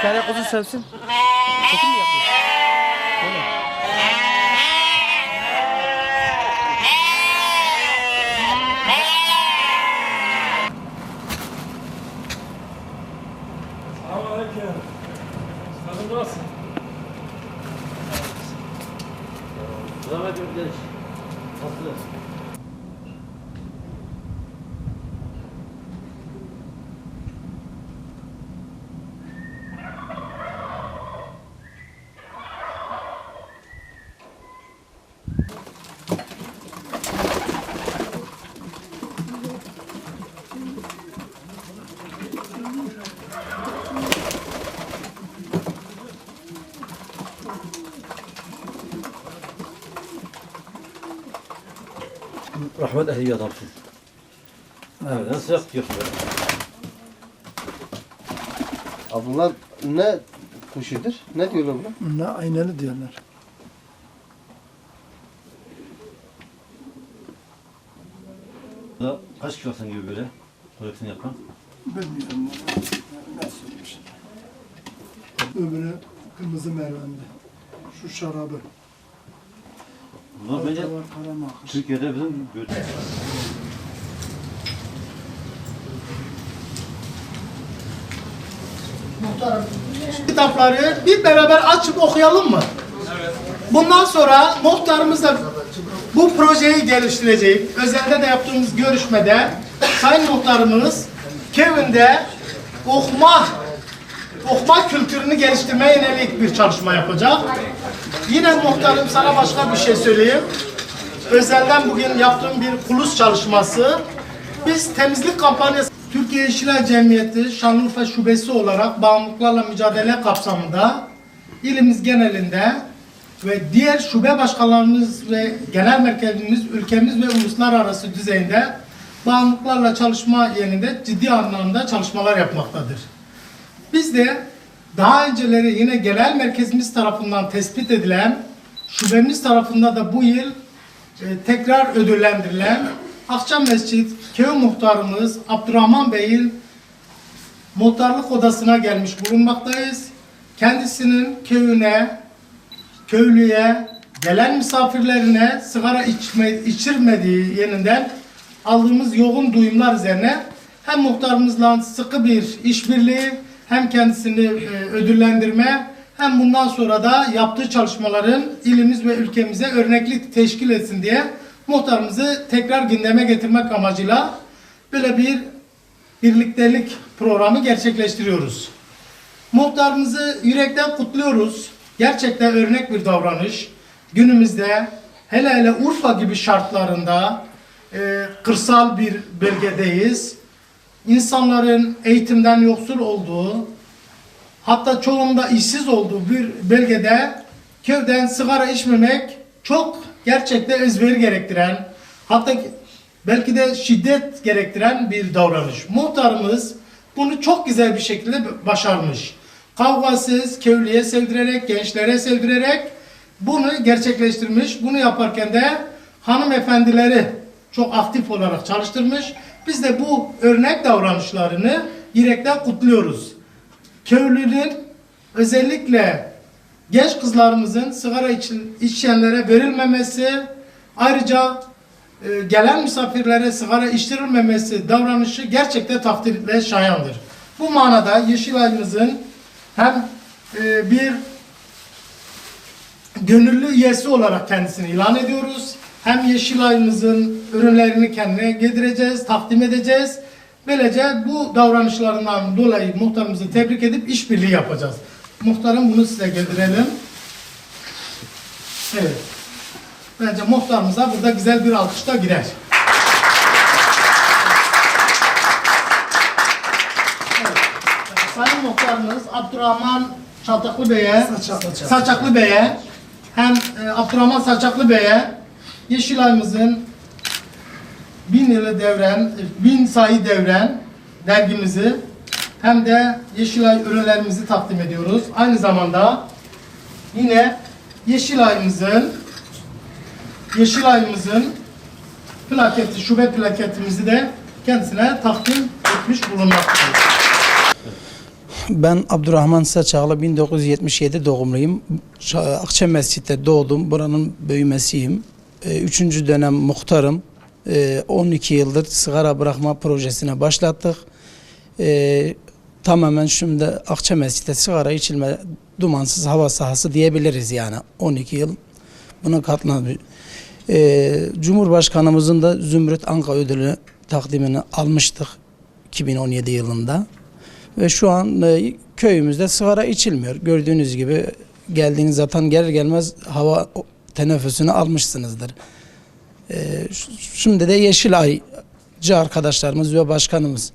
kere kuzu sevsin. Çekim mi yapıyorsun? Öyle. Selamünaleyküm. Nasılsın? Nasılsın? Selamünaleyküm genç. Nasılsınız? Rahmet ehli adamsın. Evet, nasıl yapıyorsun böyle? Abi bunlar ne kuşudur? Ne diyorlar buna? Ne aynalı diyorlar. Burada kaç kilosun gibi böyle koleksiyon yapan? Bilmiyorum ne söylemiş. Öbürü kırmızı mervendi. Şu şarabı. Bunlar bence Orada var Karamakış. Türkiye'de bizim böyle... Muhtarım, kitapları bir beraber açıp okuyalım mı? Bundan sonra muhtarımız da bu projeyi geliştirecek. Özelde de yaptığımız görüşmede Sayın Muhtarımız köyünde okuma kültürünü geliştirmeye yönelik bir çalışma yapacak. Yine muhtarım sana başka bir şey söyleyeyim. Özelden bugün yaptığım bir kulus çalışması. Biz temizlik kampanyası Türkiye İşçiler Cemiyeti Şanlıurfa Şubesi olarak bağımlılıklarla mücadele kapsamında ilimiz genelinde ve diğer şube başkanlarımız ve genel merkezimiz ülkemiz ve uluslararası düzeyde bağımlılıklarla çalışma yönünde ciddi anlamda çalışmalar yapmaktadır. Biz de daha önceleri yine genel merkezimiz tarafından tespit edilen, şubemiz tarafından da bu yıl tekrar ödüllendirilen Akçam Mescid köy muhtarımız Abdurrahman Bey'in muhtarlık odasına gelmiş bulunmaktayız. Kendisinin köyüne, köylüye, gelen misafirlerine sigara içirmediği yönünden aldığımız yoğun duyumlar üzerine hem muhtarımızla sıkı bir işbirliği hem kendisini ödüllendirme hem bundan sonra da yaptığı çalışmaların ilimiz ve ülkemize örneklik teşkil etsin diye muhtarımızı tekrar gündeme getirmek amacıyla böyle bir birliktelik programı gerçekleştiriyoruz. Muhtarımızı yürekten kutluyoruz. Gerçekten örnek bir davranış. Günümüzde hele hele Urfa gibi şartlarında kırsal bir bölgedeyiz. İnsanların eğitimden yoksul olduğu, hatta çoğunda işsiz olduğu bir bölgede köyden sigara içmemek çok gerçekten özveri gerektiren, hatta belki de şiddet gerektiren bir davranış. Muhtarımız bunu çok güzel bir şekilde başarmış. Kavgasız, köylüye sevdirerek, gençlere sevdirerek bunu gerçekleştirmiş. Bunu yaparken de hanımefendileri çok aktif olarak çalıştırmış. Biz de bu örnek davranışlarını yürekten kutluyoruz. Köylünün özellikle genç kızlarımızın sigara içenlere verilmemesi, ayrıca gelen misafirlere sigara içtirilmemesi davranışı gerçekten takdirle şayandır. Bu manada Yeşilay'ımızın hem bir gönüllü üyesi olarak kendisini ilan ediyoruz. Hem Yeşilay'ımızın ürünlerini kendine getireceğiz, takdim edeceğiz. Böylece bu davranışlarından dolayı muhtarımızı tebrik edip işbirliği yapacağız. Muhtarım bunu size getirelim. Evet. Bence muhtarımıza burada güzel bir alkış da girer. Evet. Sayın muhtarımız Abdurrahman Çataklı Bey'e, Saçaklı Bey'e, hem Abdurrahman Saçaklı Bey'e Yeşilay'ımızın 1000 yılı devren, 1000 sayı devren dergimizi hem de Yeşilay ürünlerimizi takdim ediyoruz. Aynı zamanda yine Yeşilay'ımızın plaketi, şube plaketimizi de kendisine takdim etmiş bulunmaktadır. Ben Abdurrahman Saçağlı, 1977 doğumluyum. Akçamescit'te doğdum. Buranın büyümesiyim. 3. dönem muhtarım. 12 yıldır sigara bırakma projesine başlattık. Tamamen şimdi Akçamescit'te sigara içilme, dumansız hava sahası diyebiliriz yani. 12 yıl buna katlandı. Cumhurbaşkanımızın da Zümrüt Anka ödülü takdimini almıştık 2017 yılında. Ve şu an köyümüzde sigara içilmiyor. Gördüğünüz gibi geldiğiniz zaten gelir gelmez hava teneffüsünü almışsınızdır. Şimdi de Yeşilay'cı arkadaşlarımız ve başkanımız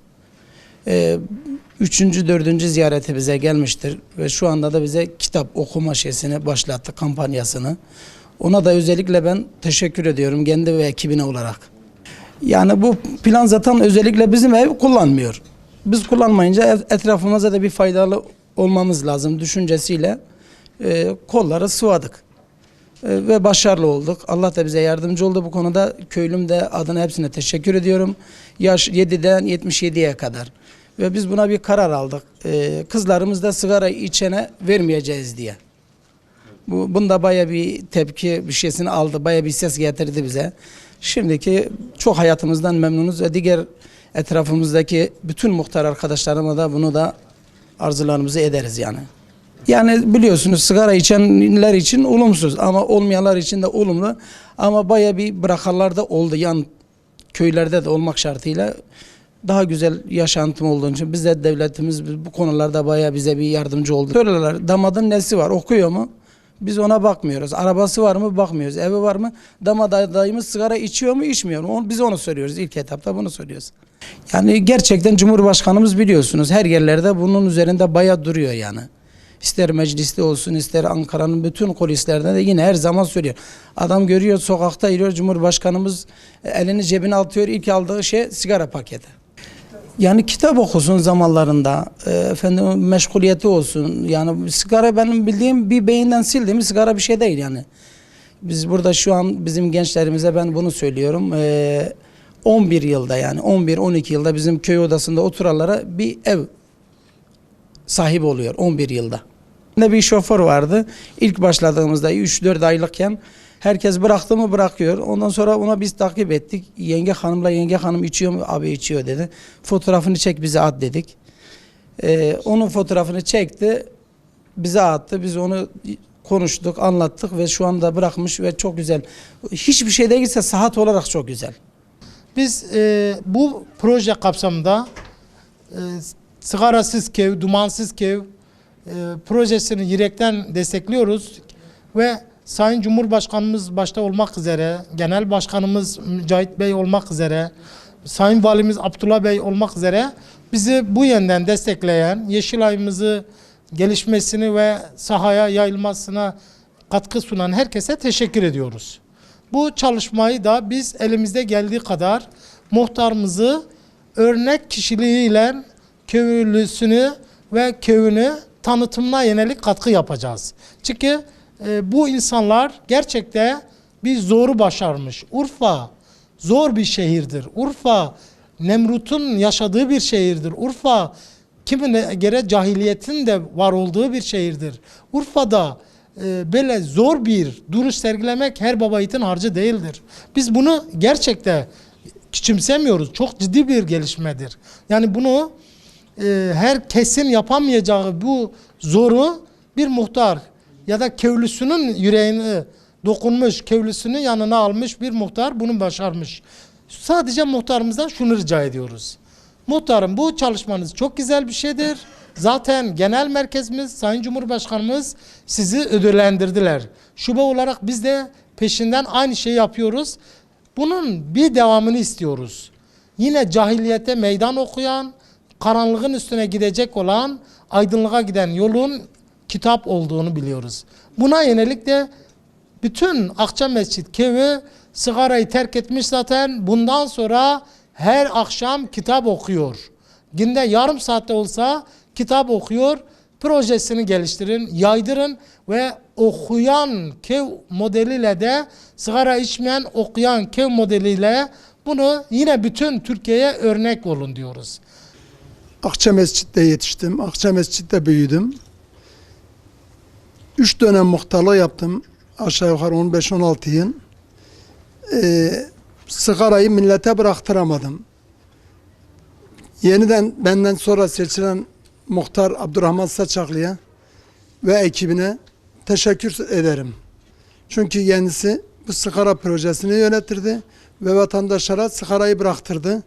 3. 4. ziyareti bize gelmiştir. Ve şu anda da bize kitap okuma şeysini başlattı, kampanyasını. Ona da özellikle ben teşekkür ediyorum kendi ve ekibine olarak. Yani bu plan zaten özellikle bizim ev kullanmıyor. Biz kullanmayınca etrafımıza da bir faydalı olmamız lazım düşüncesiyle kolları sıvadık. Ve başarılı olduk. Allah da bize yardımcı oldu bu konuda. Köylüm de adına hepsine teşekkür ediyorum. Yaş 7'den 77'ye kadar. Ve biz buna bir karar aldık. Kızlarımız da sigara içene vermeyeceğiz diye. Bunda baya bir tepki bir şeysini aldı. Baya bir ses getirdi bize. Şimdiki çok hayatımızdan memnunuz ve diğer etrafımızdaki bütün muhtar arkadaşlarıma da bunu da arzularımızı ederiz yani. Yani biliyorsunuz sigara içenler için olumsuz ama olmayanlar için de olumlu. Ama baya bir bırakanlar da oldu. Yan köylerde de olmak şartıyla daha güzel yaşantım olduğu için biz de devletimiz bu konularda baya bize bir yardımcı oldu. Söylerler damadın nesi var, okuyor mu? Biz ona bakmıyoruz. Arabası var mı? Bakmıyoruz. Evi var mı? Damat adayımız sigara içiyor mu? İçmiyor mu? Biz onu soruyoruz. İlk etapta bunu soruyoruz. Yani gerçekten Cumhurbaşkanımız biliyorsunuz her yerlerde bunun üzerinde bayağı duruyor yani. İster mecliste olsun, ister Ankara'nın bütün kulislerinde de yine her zaman söylüyor. Adam görüyor, sokakta yürüyor, Cumhurbaşkanımız elini cebine atıyor. İlk aldığı şey sigara paketi. Yani kitap okusun zamanlarında, efendim meşguliyeti olsun. Yani sigara benim bildiğim bir beyinden sildiğimiz sigara bir şey değil yani. Biz burada şu an bizim gençlerimize ben bunu söylüyorum. 11 yılda yani 11-12 yılda bizim köy odasında oturanlara bir ev sahibi oluyor 11 yılda. Bir şoför vardı. İlk başladığımızda 3-4 aylıkken herkes bıraktı mı bırakıyor. Ondan sonra ona biz takip ettik. Yenge hanım içiyor mu? Abi içiyor dedi. Fotoğrafını çek bize at dedik. Onun fotoğrafını çekti. Bize attı. Biz onu konuştuk, anlattık ve şu anda bırakmış ve çok güzel. Hiçbir şey değilse saat olarak çok güzel. Biz bu proje kapsamında sigarasız köy, dumansız köy projesini yürekten destekliyoruz ve Sayın Cumhurbaşkanımız başta olmak üzere, Genel Başkanımız Mücahit Bey olmak üzere, Sayın Valimiz Abdullah Bey olmak üzere bizi bu yönden destekleyen, Yeşilay'ımızı gelişmesini ve sahaya yayılmasına katkı sunan herkese teşekkür ediyoruz. Bu çalışmayı da biz elimizde geldiği kadar muhtarımızı örnek kişiliğiyle köylüsünü ve köyünü tanıtımına yönelik katkı yapacağız. Çünkü bu insanlar gerçekten bir zoru başarmış. Urfa zor bir şehirdir. Urfa Nemrut'un yaşadığı bir şehirdir. Urfa kimine göre cahiliyetin de var olduğu bir şehirdir. Urfa'da böyle zor bir duruş sergilemek her baba yiğidin harcı değildir. Biz bunu gerçekten küçümsemiyoruz. Çok ciddi bir gelişmedir. Yani bunu herkesin yapamayacağı bu zoru bir muhtar ya da köylüsünün yüreğine dokunmuş, köylüsünün yanına almış bir muhtar bunu başarmış. Sadece muhtarımızdan şunu rica ediyoruz. Muhtarım, bu çalışmanız çok güzel bir şeydir. Zaten genel merkezimiz, Sayın Cumhurbaşkanımız sizi ödüllendirdiler. Şube olarak biz de peşinden aynı şeyi yapıyoruz. Bunun bir devamını istiyoruz. Yine cahiliyete meydan okuyan, karanlığın üstüne gidecek olan, aydınlığa giden yolun kitap olduğunu biliyoruz. Buna yönelik de bütün Akçamescit köyü sigarayı terk etmiş zaten. Bundan sonra her akşam kitap okuyor. Günde yarım saatte olsa kitap okuyor. Projesini geliştirin, yaydırın ve okuyan köy modeliyle de sigara içmeyen okuyan köy modeliyle bunu yine bütün Türkiye'ye örnek olun diyoruz. Akçamescit'te yetiştim. Akçamescit'te büyüdüm. 3 dönem muhtarlığı yaptım. Aşağı yukarı 15-16 yıl. Sigarayı millete bıraktıramadım. Yeniden benden sonra seçilen muhtar Abdurrahman Saçaklı'ya ve ekibine teşekkür ederim. Çünkü kendisi bu sigara projesini yönetirdi ve vatandaşlara sigarayı bıraktırdı.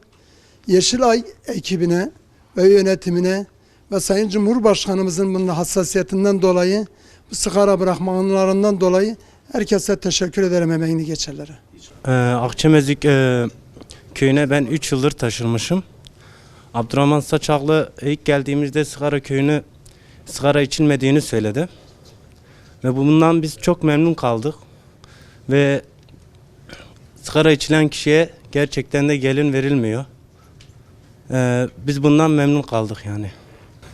Yeşilay ekibine ve yönetimine ve Sayın Cumhurbaşkanımızın bunun hassasiyetinden dolayı, bu sigara bırakmalarından dolayı herkese teşekkür ederim, emeğini geçerlere. Akçamezik köyüne ben 3 yıldır taşınmışım. Abdurrahman Saçaklı ilk geldiğimizde sigara içilmediğini söyledi. Ve bundan biz çok memnun kaldık. Ve sigara içilen kişiye gerçekten de gelin verilmiyor. Biz bundan memnun kaldık yani.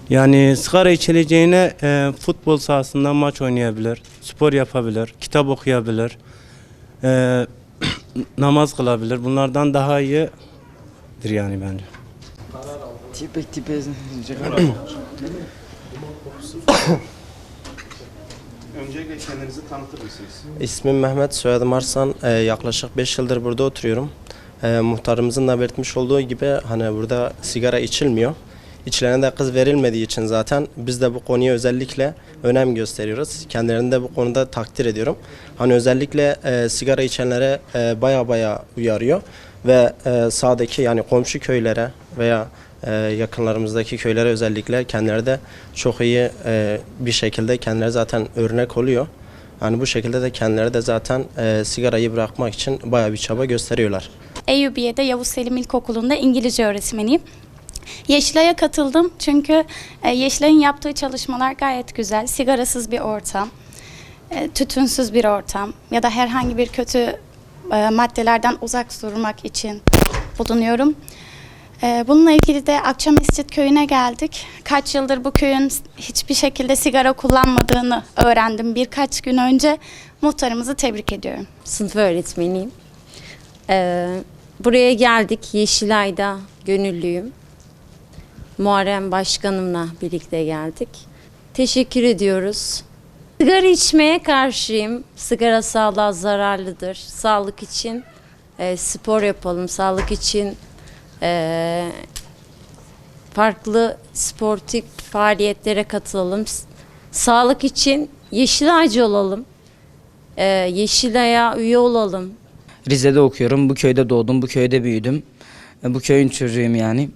Yani sigara içileceğine futbol sahasında maç oynayabilir, spor yapabilir, kitap okuyabilir, namaz kılabilir. Bunlardan daha iyidir yani bence. Öncelikle kendinizi tanıtır mısınız? İsmim Mehmet, soyadım Arslan. Yaklaşık 5 yıldır burada oturuyorum. Muhtarımızın da belirtmiş olduğu gibi hani burada sigara içilmiyor. İçilene de kız verilmediği için zaten biz de bu konuya özellikle önem gösteriyoruz. Kendilerini de bu konuda takdir ediyorum. Hani özellikle sigara içenlere baya uyarıyor ve sağdaki yani komşu köylere veya yakınlarımızdaki köylere özellikle kendileri de çok iyi bir şekilde kendileri zaten örnek oluyor. Yani bu şekilde de kendileri de zaten sigarayı bırakmak için bayağı bir çaba gösteriyorlar. Eyyubiye'de Yavuz Selim İlkokulu'nda İngilizce öğretmeniyim. Yeşilay'a katıldım çünkü Yeşilay'ın yaptığı çalışmalar gayet güzel. Sigarasız bir ortam, tütünsüz bir ortam ya da herhangi bir kötü maddelerden uzak durmak için bulunuyorum. Bununla ilgili de Akçamescit köyüne geldik. Kaç yıldır bu köyün hiçbir şekilde sigara kullanmadığını öğrendim birkaç gün önce. Muhtarımızı tebrik ediyorum. Sınıf öğretmeniyim. Buraya geldik. Yeşilay'da gönüllüyüm. Muharrem Başkanımla birlikte geldik. Teşekkür ediyoruz. Sigara içmeye karşıyım. Sigara sağlığa zararlıdır. Sağlık için spor yapalım. Sağlık için farklı sportif faaliyetlere katılalım. Sağlık için Yeşilaycı olalım. Yeşilay'a üye olalım. Rize'de okuyorum. Bu köyde doğdum. Bu köyde büyüdüm. Bu köyün çocuğuyum yani.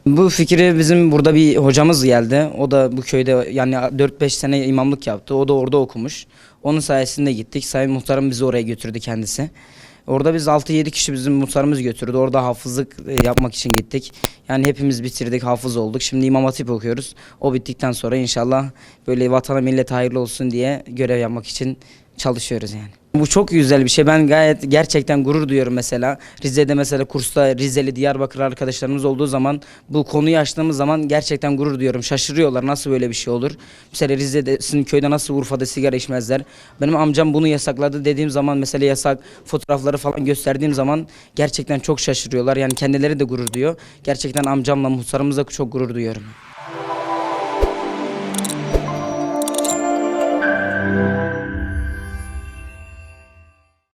Bu fikri bizim burada bir hocamız geldi. O da bu köyde yani 4-5 sene imamlık yaptı. O da orada okumuş. Onun sayesinde gittik. Sayın muhtarım bizi oraya götürdü kendisi. Orada biz 6-7 kişi bizim muhtarımız götürdü. Orada hafızlık yapmak için gittik. Yani hepimiz bitirdik, hafız olduk. Şimdi İmam Hatip okuyoruz. O bittikten sonra inşallah böyle vatana millet hayırlı olsun diye görev yapmak için çalışıyoruz yani. Bu çok güzel bir şey. Ben gerçekten gurur duyuyorum mesela. Rize'de mesela kursta Rizeli, Diyarbakır arkadaşlarımız olduğu zaman bu konuyu açtığımız zaman gerçekten gurur duyuyorum. Şaşırıyorlar nasıl böyle bir şey olur. Mesela Rize'de sizin köyde nasıl Urfa'da sigara içmezler. Benim amcam bunu yasakladı dediğim zaman mesela yasak fotoğrafları falan gösterdiğim zaman gerçekten çok şaşırıyorlar. Yani kendileri de gurur duyuyor. Gerçekten amcamla muhtarımızla çok gurur duyuyorum.